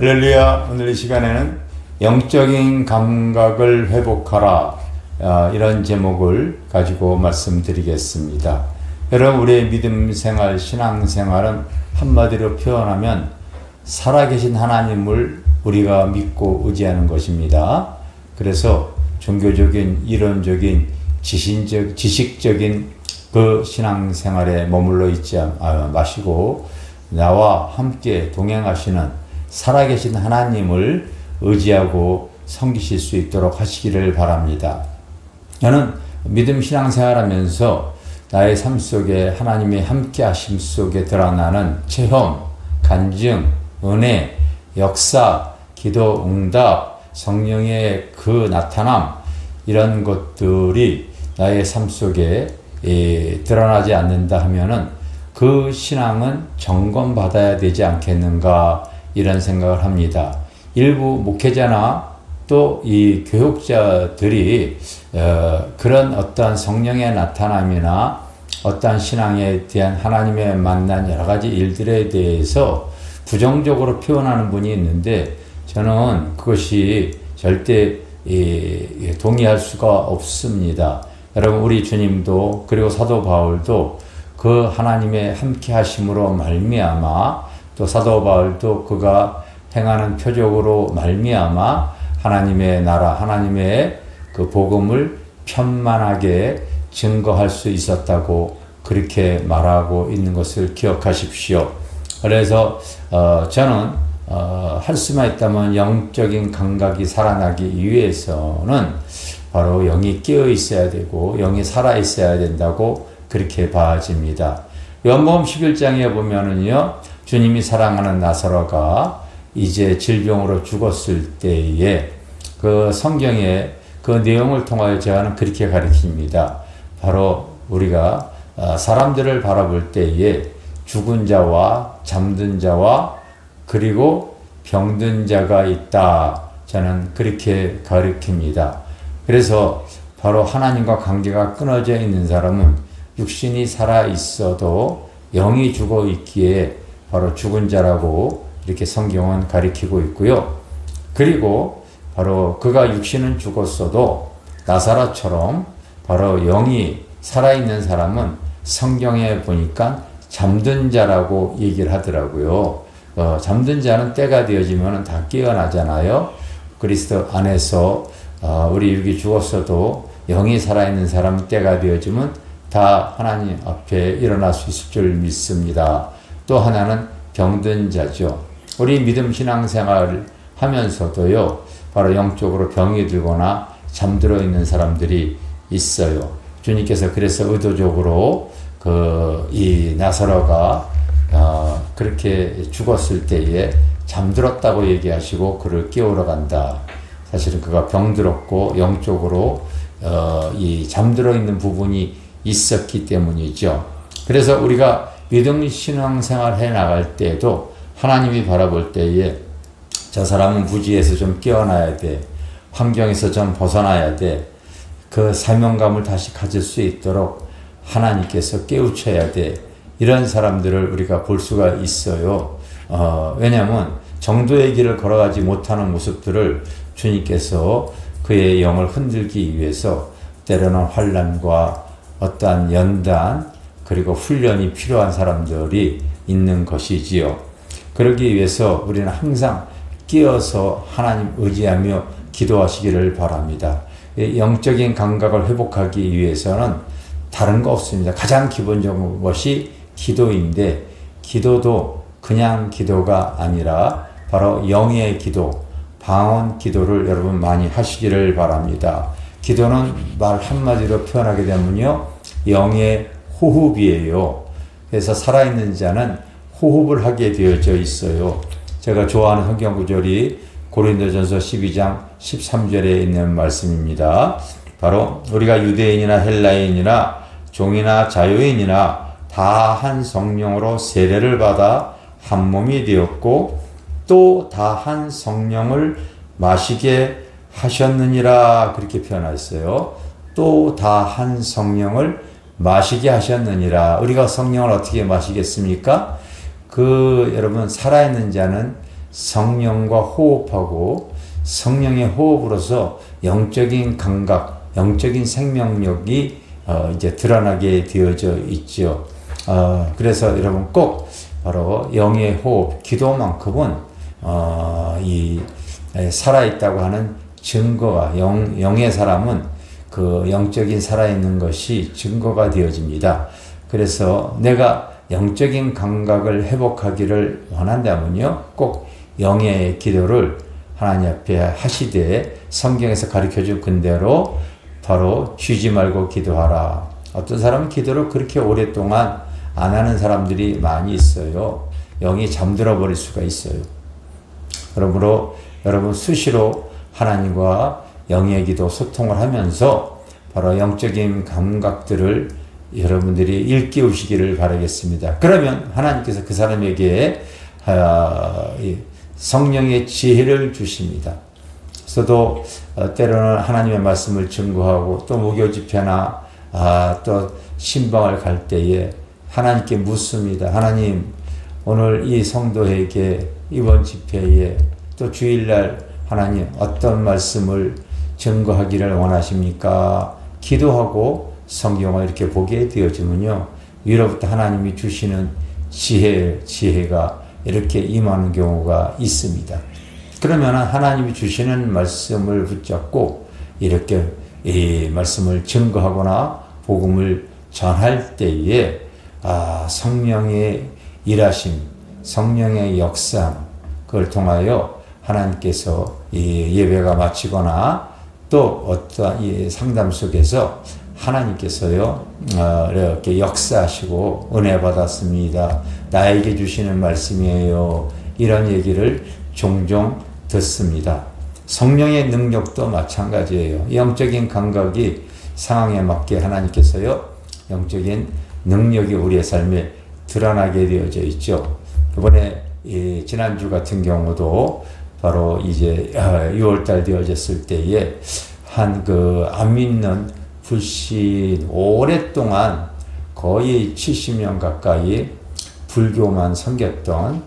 할렐루야. 오늘 이 시간에는 영적인 감각을 회복하라, 이런 제목을 가지고 말씀드리겠습니다. 여러분, 우리의 믿음 생활, 신앙 생활은 한마디로 표현하면 살아계신 하나님을 우리가 믿고 의지하는 것입니다. 그래서 종교적인, 이론적인, 지식적인 그 신앙 생활에 머물러 있지 마시고 나와 함께 동행하시는 살아계신 하나님을 의지하고 섬기실 수 있도록 하시기를 바랍니다. 저는 믿음 신앙생활하면서 나의 삶 속에 하나님의 함께 하심 속에 드러나는 체험, 간증, 은혜, 역사, 기도, 응답, 성령의 그 나타남, 이런 것들이 나의 삶 속에 드러나지 않는다 하면은 그 신앙은 점검받아야 되지 않겠는가, 이런 생각을 합니다. 일부 목회자나 또 이 교육자들이 그런 어떠한 성령의 나타남이나 어떠한 신앙에 대한 하나님의 만난 여러 가지 일들에 대해서 부정적으로 표현하는 분이 있는데, 저는 그것이 절대 동의할 수가 없습니다. 여러분, 우리 주님도 그리고 사도 바울도 그 하나님의 함께 하심으로 말미암아, 또 사도 바울도 그가 행하는 표적으로 말미암아 하나님의 나라, 하나님의 그 복음을 편만하게 증거할 수 있었다고 그렇게 말하고 있는 것을 기억하십시오. 그래서 저는 할 수만 있다면 영적인 감각이 살아나기 위해서는 바로 영이 깨어 있어야 되고 영이 살아 있어야 된다고 그렇게 봐집니다. 요한복음 11장에 보면은요, 주님이 사랑하는 나사로가 이제 질병으로 죽었을 때에 그 성경의 그 내용을 통하여 저는 그렇게 가르칩니다. 바로 우리가 사람들을 바라볼 때에 죽은 자와 잠든 자와 그리고 병든 자가 있다, 저는 그렇게 가르칩니다. 그래서 바로 하나님과 관계가 끊어져 있는 사람은 육신이 살아 있어도 영이 죽어 있기에 바로 죽은 자라고 이렇게 성경은 가리키고 있고요. 그리고 바로 그가 육신은 죽었어도 나사로처럼 바로 영이 살아있는 사람은 성경에 보니까 잠든 자라고 얘기를 하더라고요. 잠든 자는 때가 되어지면 다 깨어나잖아요. 그리스도 안에서 우리 육이 죽었어도 영이 살아있는 사람은 때가 되어지면 다 하나님 앞에 일어날 수 있을 줄 믿습니다. 또 하나는 병든 자죠. 우리 믿음 신앙생활을 하면서도요, 바로 영적으로 병이 들거나 잠들어 있는 사람들이 있어요. 주님께서 그래서 의도적으로 이 나사로가 그렇게 죽었을 때에 잠들었다고 얘기하시고 그를 깨우러 간다. 사실은 그가 병들었고 영적으로 이 잠들어 있는 부분이 있었기 때문이죠. 그래서 우리가 믿음 신앙생활 해 나갈 때에도 하나님이 바라볼 때에 저 사람은 무지에서 좀 깨어나야 돼, 환경에서 좀 벗어나야 돼, 그 사명감을 다시 가질 수 있도록 하나님께서 깨우쳐야 돼, 이런 사람들을 우리가 볼 수가 있어요. 왜냐하면 정도의 길을 걸어가지 못하는 모습들을 주님께서 그의 영을 흔들기 위해서 때로는 환난과 어떠한 연단 그리고 훈련이 필요한 사람들이 있는 것이지요. 그러기 위해서 우리는 항상 끼어서 하나님 의지하며 기도하시기를 바랍니다. 영적인 감각을 회복하기 위해서는 다른 거 없습니다. 가장 기본적인 것이 기도인데, 기도도 그냥 기도가 아니라 바로 영의 기도, 방언 기도를 여러분 많이 하시기를 바랍니다. 기도는 말 한마디로 표현하게 되면요, 영의 호흡이에요. 그래서 살아있는 자는 호흡을 하게 되어져 있어요. 제가 좋아하는 성경 구절이 고린도전서 12장 13절에 있는 말씀입니다. 바로 우리가 유대인이나 헬라인이나 종이나 자유인이나 다 한 성령으로 세례를 받아 한 몸이 되었고 또 다 한 성령을 마시게 하셨느니라, 그렇게 표현했어요. 또 다 한 성령을 마시게 하셨느니라. 우리가 성령을 어떻게 마시겠습니까? 여러분, 살아있는 자는 성령과 호흡하고 성령의 호흡으로서 영적인 감각, 영적인 생명력이 이제 드러나게 되어져 있죠. 그래서 여러분 꼭 바로 영의 호흡, 기도만큼은 이 살아있다고 하는 증거가 영의 사람은 그 영적인 살아있는 것이 증거가 되어집니다. 그래서 내가 영적인 감각을 회복하기를 원한다면요, 꼭 영의 기도를 하나님 앞에 하시되 성경에서 가르쳐준 근대로 바로 쉬지 말고 기도하라. 어떤 사람은 기도를 그렇게 오랫동안 안 하는 사람들이 많이 있어요. 영이 잠들어 버릴 수가 있어요. 그러므로 여러분 수시로 하나님과 영의 기도 소통을 하면서 바로 영적인 감각들을 여러분들이 일깨우시기를 바라겠습니다. 그러면 하나님께서 그 사람에게 성령의 지혜를 주십니다. 저도 때로는 하나님의 말씀을 증거하고 또 무교 집회나 또 신방을 갈 때에 하나님께 묻습니다. 하나님, 오늘 이 성도에게 이번 집회에 또 주일날 하나님 어떤 말씀을 증거하기를 원하십니까? 기도하고 성경을 이렇게 보게 되어지면요, 위로부터 하나님이 주시는 지혜가 이렇게 임하는 경우가 있습니다. 그러면 하나님이 주시는 말씀을 붙잡고 이렇게 이 말씀을 증거하거나 복음을 전할 때에 성령의 일하심, 성령의 역사, 그걸 통하여 하나님께서 이 예배가 마치거나 또 어떠한 이 상담 속에서 하나님께서요, 이렇게 역사하시고 은혜 받았습니다. 나에게 주시는 말씀이에요. 이런 얘기를 종종 듣습니다. 성령의 능력도 마찬가지예요. 영적인 감각이 상황에 맞게 하나님께서요, 영적인 능력이 우리의 삶에 드러나게 되어져 있죠. 이번에 지난주 같은 경우도 바로 이제 6월달 되어졌을 때에 한 안 믿는 불신 오랫동안 거의 70년 가까이 불교만 섬겼던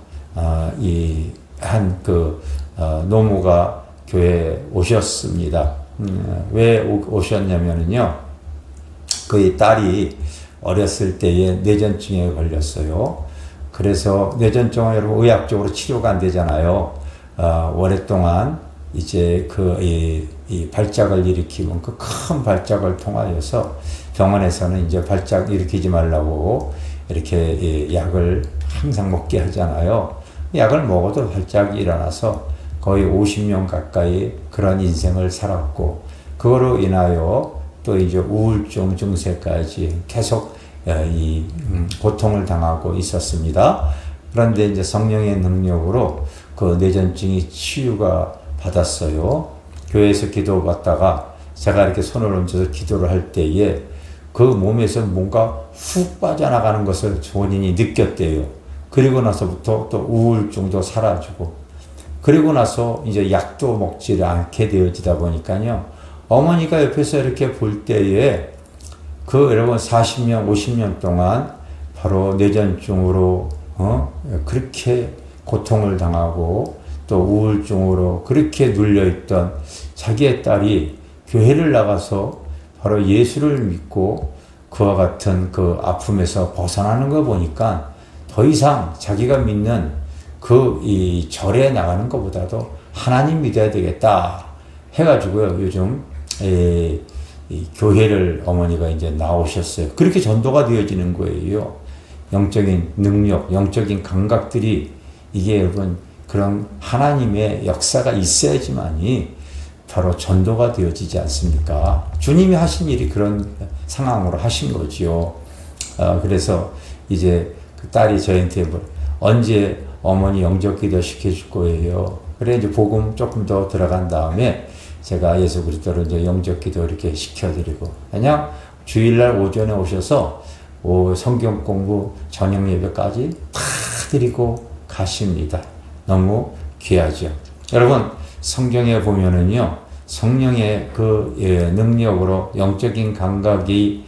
노무가 교회에 오셨습니다. 왜 오셨냐면요, 그의 딸이 어렸을 때에 뇌전증에 걸렸어요. 그래서 뇌전증은 여러분 의학적으로 치료가 안 되잖아요. 오랫동안 이제 이 발작을 일으키고 그 큰 발작을 통하여서 병원에서는 이제 발작 일으키지 말라고 이렇게 약을 항상 먹게 하잖아요. 약을 먹어도 발작이 일어나서 거의 50년 가까이 그런 인생을 살았고, 그거로 인하여 또 이제 우울증 증세까지 계속 고통을 당하고 있었습니다. 그런데 이제 성령의 능력으로 그 뇌전증이 치유가 받았어요. 교회에서 기도받다가 제가 이렇게 손을 얹어서 기도를 할 때에 그 몸에서 뭔가 훅 빠져나가는 것을 본인이 느꼈대요. 그리고 나서부터 또 우울증도 사라지고, 그리고 나서 이제 약도 먹지를 않게 되어지다 보니까요, 어머니가 옆에서 이렇게 볼 때에 여러분 40년, 50년 동안 바로 뇌전증으로 그렇게 고통을 당하고 또 우울증으로 그렇게 눌려있던 자기의 딸이 교회를 나가서 바로 예수를 믿고 그와 같은 그 아픔에서 벗어나는 거 보니까 더 이상 자기가 믿는 이 절에 나가는 것보다도 하나님 믿어야 되겠다 해가지고요, 요즘 이 교회를 어머니가 이제 나오셨어요. 그렇게 전도가 되어지는 거예요. 영적인 능력, 영적인 감각들이 이게 여러분 그런 하나님의 역사가 있어야지만이 바로 전도가 되어지지 않습니까? 주님이 하신 일이 그런 상황으로 하신 거지요. 그래서 이제 그 딸이 저한테 언제 어머니 영적 기도 시켜줄 거예요. 그래 이제 복음 조금 더 들어간 다음에 제가 예수 그리스도로 이제 영적 기도 이렇게 시켜드리고, 그냥 주일날 오전에 오셔서 성경 공부 저녁 예배까지 다 드리고 가십니다. 너무 귀하죠. 여러분 성경에 보면은요, 성령의 능력으로 영적인 감각이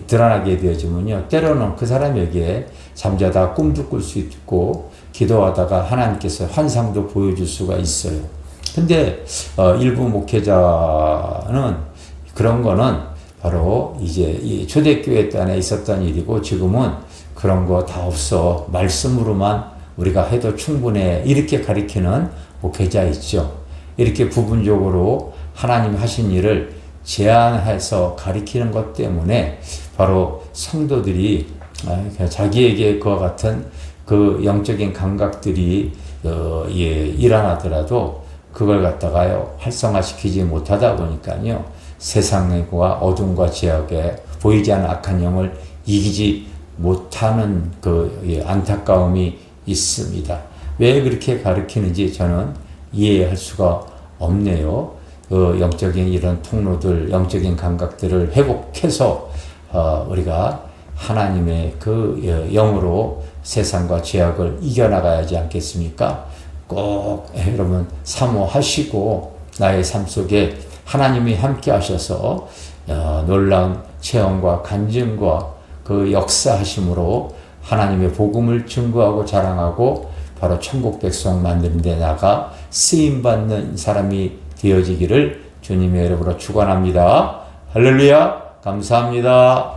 드러나게 되어지면요, 때로는 그 사람에게 잠자다 꿈도 꿀 수 있고 기도하다가 하나님께서 환상도 보여줄 수가 있어요. 근데 일부 목회자는 그런 거는 바로 이제 이 초대교회 때 안에 있었던 일이고 지금은 그런 거 다 없어. 말씀으로만 우리가 해도 충분해. 이렇게 가리키는 목회자 있죠. 이렇게 부분적으로 하나님 하신 일을 제안해서 가리키는 것 때문에 바로 성도들이 자기에게 그와 같은 그 영적인 감각들이 일어나더라도 그걸 갖다가요 활성화시키지 못하다 보니까요 세상과 어둠과 죄악에 보이지 않는 악한 영을 이기지 못하는 그 안타까움이 있습니다. 왜 그렇게 가르치는지 저는 이해할 수가 없네요. 영적인 이런 통로들, 영적인 감각들을 회복해서 우리가 하나님의 그 영으로 세상과 죄악을 이겨나가야지 않겠습니까? 꼭 여러분 사모하시고 나의 삶 속에 하나님이 함께 하셔서 놀라운 체험과 간증과 그 역사하심으로 하나님의 복음을 증거하고 자랑하고 바로 천국 백성 만드는 데 나가 쓰임받는 사람이 되어지기를 주님의 이름으로 축원합니다. 할렐루야, 감사합니다.